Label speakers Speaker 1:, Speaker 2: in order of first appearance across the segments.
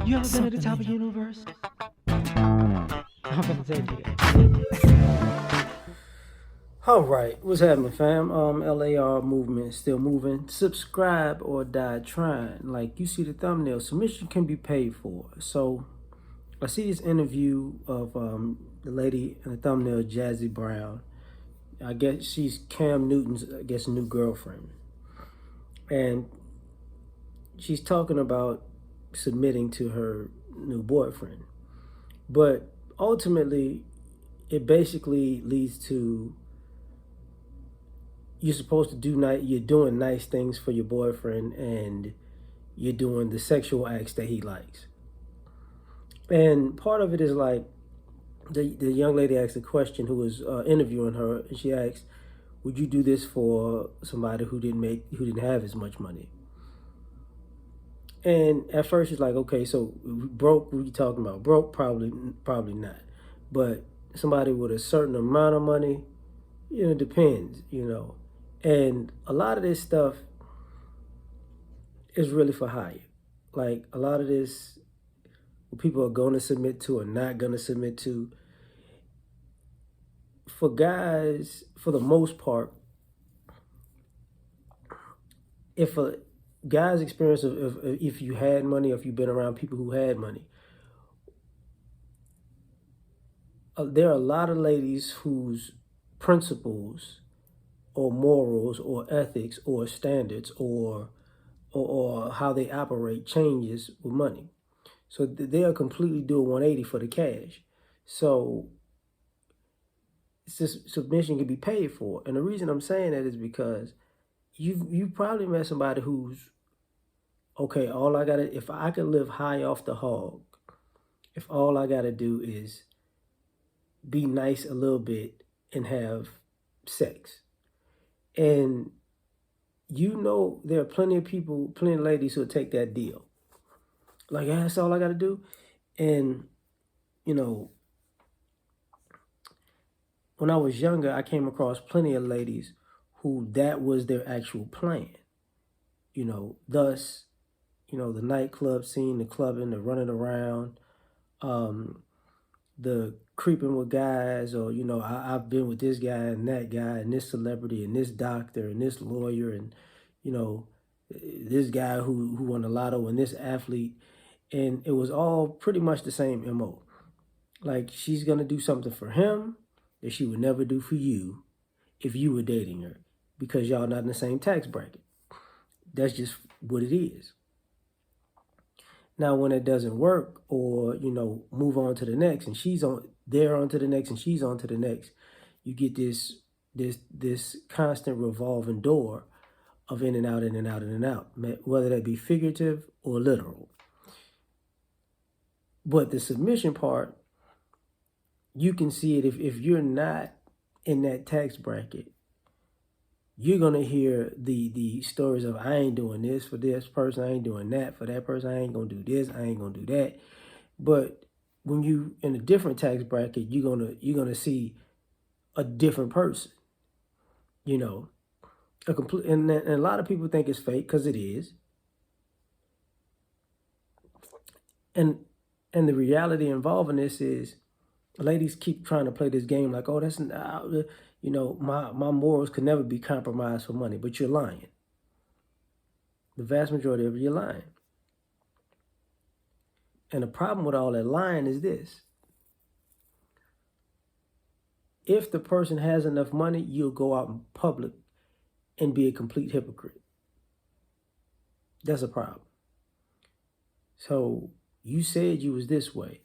Speaker 1: You ever been at the top of the universe? I'm gonna say it. All right, what's happening, fam? L.A.R. movement still moving. Subscribe or die trying. Like you see the thumbnail, submission can be paid for. So I see this interview of the lady in the thumbnail, Jazzy Brown. I guess she's Cam Newton's, new girlfriend, and she's talking about submitting to her new boyfriend. But ultimately, it basically leads to you're supposed to do you're doing nice things for your boyfriend, and you're doing the sexual acts that he likes. And part of it is like the young lady asked a question who was interviewing her, and she asked, "Would you do this for somebody who didn't have as much money?" And at first she's like, "Okay, so broke? What are you talking about? Broke? Probably not. But somebody with a certain amount of money, it depends. And a lot of this stuff is really for hire. Like a lot of this, what people are going to submit to or not going to submit to. For guys, for the most part, if a guy's experience of if you had money, or if you've been around people who had money, there are a lot of ladies whose principles or morals or ethics or standards or how they operate changes with money. So they'll completely do a 180 for the cash. So submission can be paid for. And the reason I'm saying that is because you probably met somebody who's okay, if I can live high off the hog, if all I gotta do is be nice a little bit and have sex. And there are plenty of people, plenty of ladies who'll take that deal. Like, yeah, that's all I gotta do. And, you know, when I was younger, I came across plenty of ladies who that was their actual plan. Thus, the nightclub scene, the clubbing, the running around, the creeping with guys, or, I've been with this guy and that guy and this celebrity and this doctor and this lawyer and, this guy who won the lotto and this athlete. And it was all pretty much the same MO. Like, she's going to do something for him that she would never do for you if you were dating her, because y'all not in the same tax bracket. That's just what it is. Now, when it doesn't work, or, move on to the next, and they're on to the next and she's on to the next, you get this constant revolving door of in and out, in and out, in and out, whether that be figurative or literal. But the submission part, you can see it if you're not in that tax bracket. You're going to hear the stories of, I ain't doing this for this person, I ain't doing that for that person, I ain't going to do this, I ain't going to do that. But when you in a different tax bracket, you're gonna see a different person. And a lot of people think it's fake, because it is. And the reality involving this is, ladies keep trying to play this game like, oh, that's my morals could never be compromised for money. But you're lying. The vast majority of you're lying. And the problem with all that lying is this: if the person has enough money, you'll go out in public and be a complete hypocrite. That's a problem. So you said you was this way,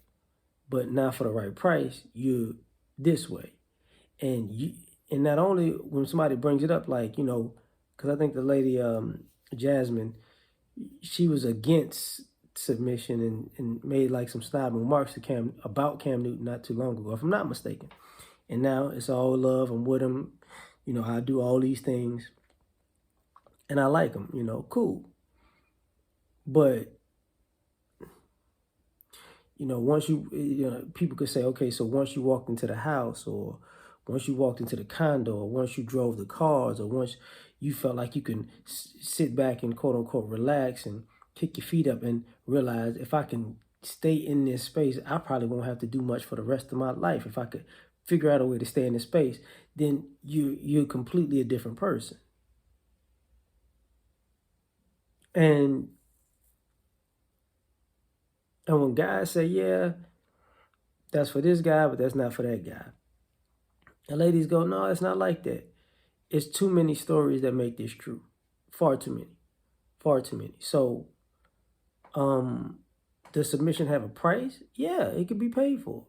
Speaker 1: but not for the right price, you're this way. And not only when somebody brings it up, like, because I think the lady Jasmine, she was against submission and made like some snide remarks to Cam Newton not too long ago, if I'm not mistaken. And now it's all love. I'm with him. I do all these things and I like him, cool. But, once people could say, okay, so once you walked into the house, or once you walked into the condo, or once you drove the cars, or once you felt like you can sit back and quote unquote relax and kick your feet up and realize if I can stay in this space, I probably won't have to do much for the rest of my life. If I could figure out a way to stay in this space, then you're completely a different person. And when guys say, yeah, that's for this guy, but that's not for that guy. And ladies go, no, it's not like that. It's too many stories that make this true. Far too many. Far too many. So, does submission have a price? Yeah, it could be paid for.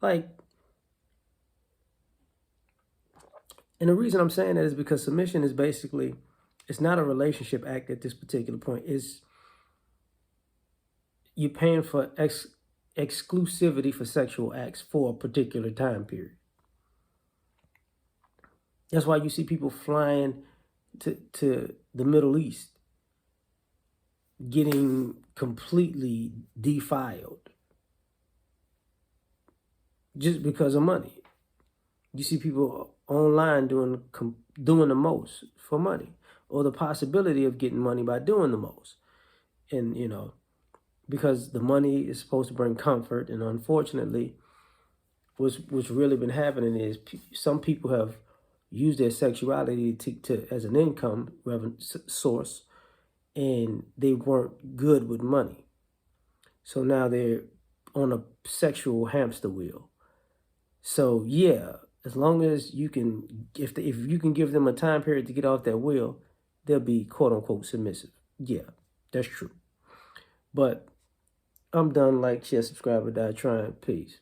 Speaker 1: Like, and the reason I'm saying that is because submission is basically, it's not a relationship act at this particular point. It's you're paying for exclusivity for sexual acts for a particular time period. That's why you see people flying to the Middle East getting completely defiled just because of money. You see people online doing the most for money, or the possibility of getting money by doing the most. And, because the money is supposed to bring comfort, and unfortunately, what's really been happening is some people have used their sexuality to as an income revenue source, and they weren't good with money. So now they're on a sexual hamster wheel. So yeah, as long as you can, if you can give them a time period to get off that wheel, they'll be quote unquote submissive. Yeah, that's true. But I'm done. Like, share, subscribe, or die trying. Peace.